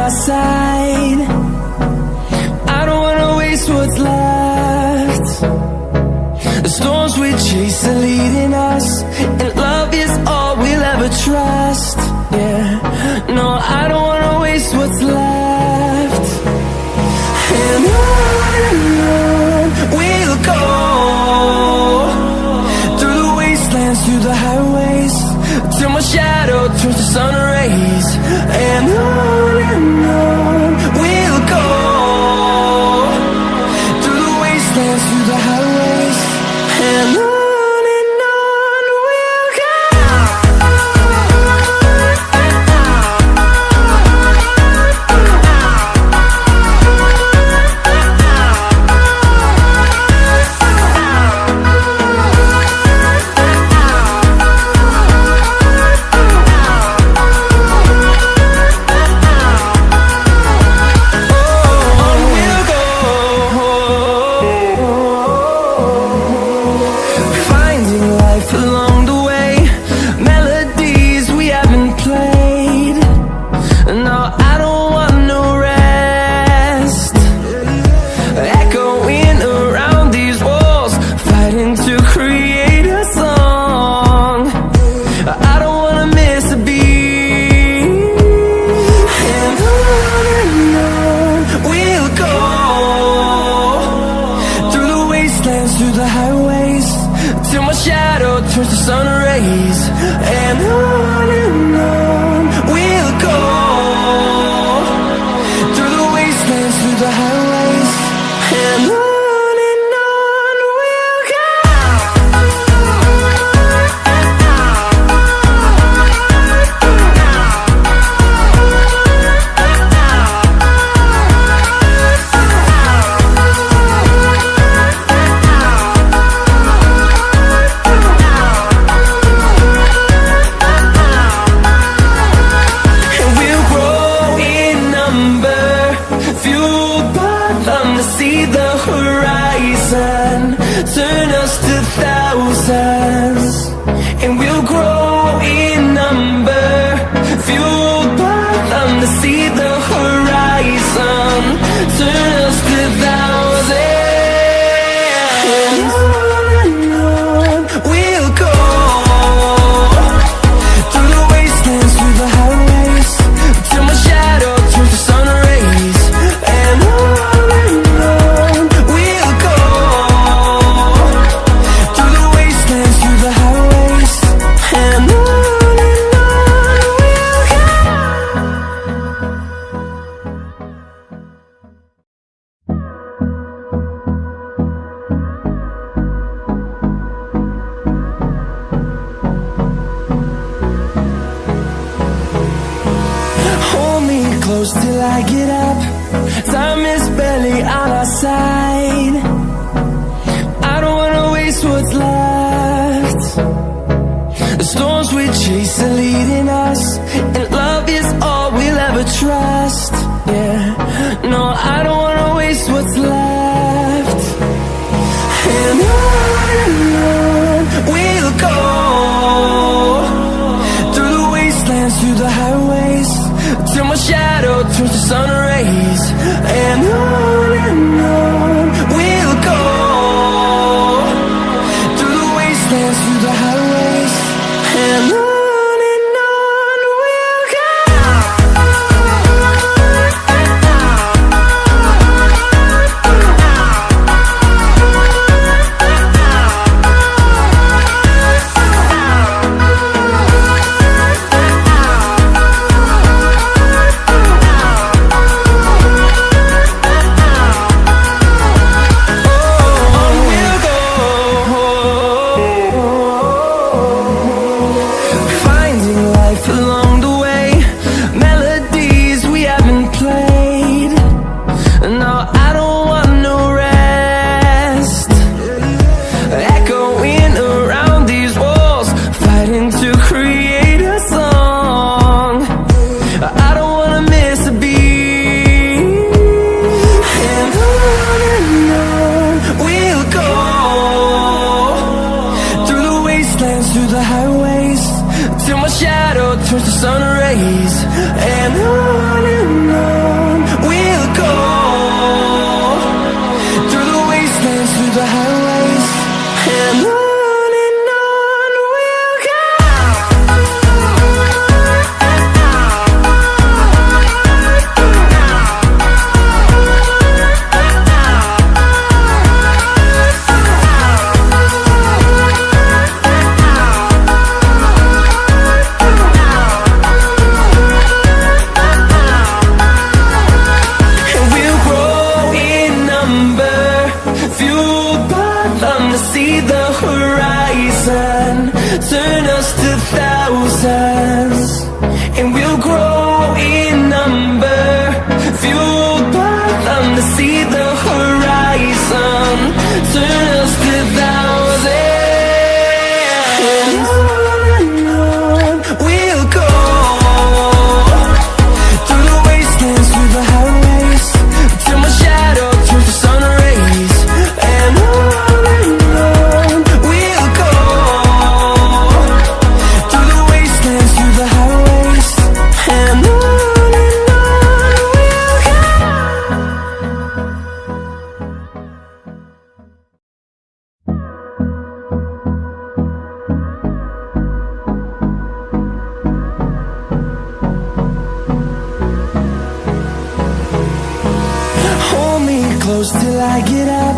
our side. I don't wanna waste what's left. The storms we chase are leading us, and love is all we'll ever trust. Yeah, no, I don't wanna waste what's left. And on we'll go, through the wastelands, through the highways, till my shadow turns to sun rays. And on we'll go, through the wastelands, through the highways, and on we'll go. Through the highways, till my shadow turns to sun rays. And on we'll go, through the wastelands, through the highways, and on we'll go. See the horizon, turn us to thousands, and we'll grow in number, fueled by them to see the horizon, turn us to thousands. And on we'll go, through the wastelands, through the highways, till my shadow turns to sun rays. And close till I get up, time is barely on our side. I don't wanna waste what's left. The storms we chase are leading us, and love is all we'll ever trust. Yeah, no, I don't wanna waste what's left. And on we'll go, through the wastelands, through the highways, till my shadow turns to sun rays. And on we'll go, through the wastelands, through the highways, and on. close till I get up.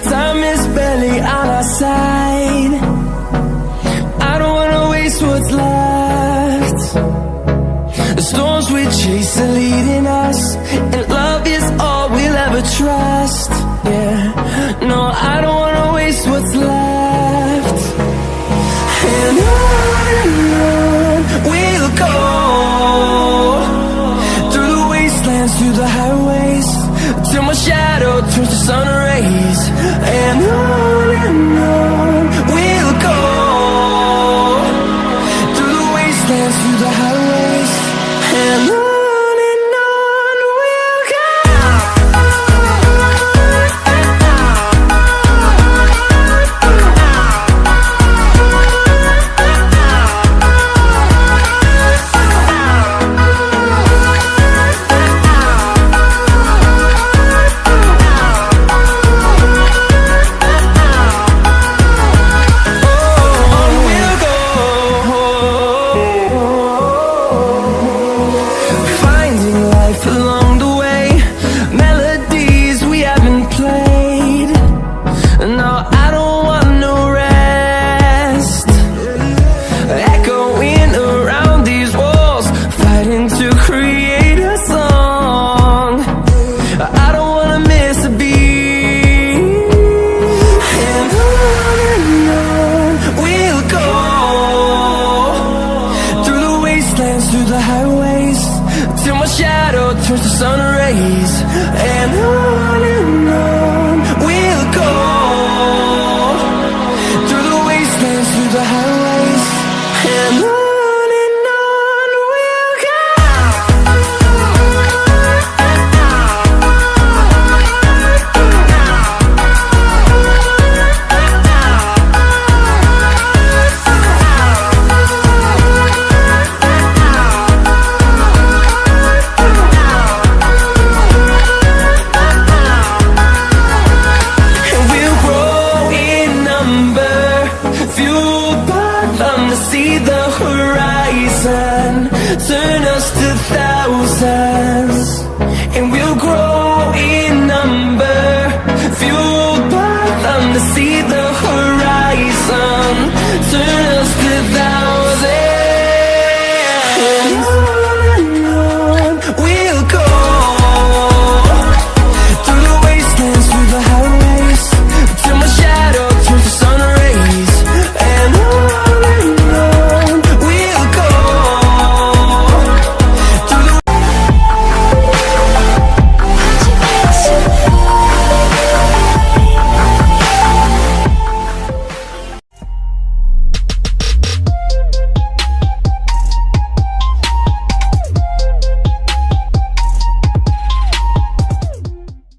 Time is barely on our side. I don't wanna waste what's left. The storms we chase are leading us, and love is all we'll ever trust. Yeah, no, I don't wanna waste what's left. And on we'll go, through the wastelands, through the highways, till my shadow turns to sun rays. And on we'll go, through the wastelands, through the highways, and on we'll go. Along the way, melodies we haven't played. No, I don't want no rest. Echoing around these walls, fighting to create a song. I don't wanna miss a beat. And on we'll go, through the wastelands, through the highways, till my shadow turns to sun rays. And on we'll go, through the wastelands, through the highways, and on we'll go. See the horizon, turn us to thousands.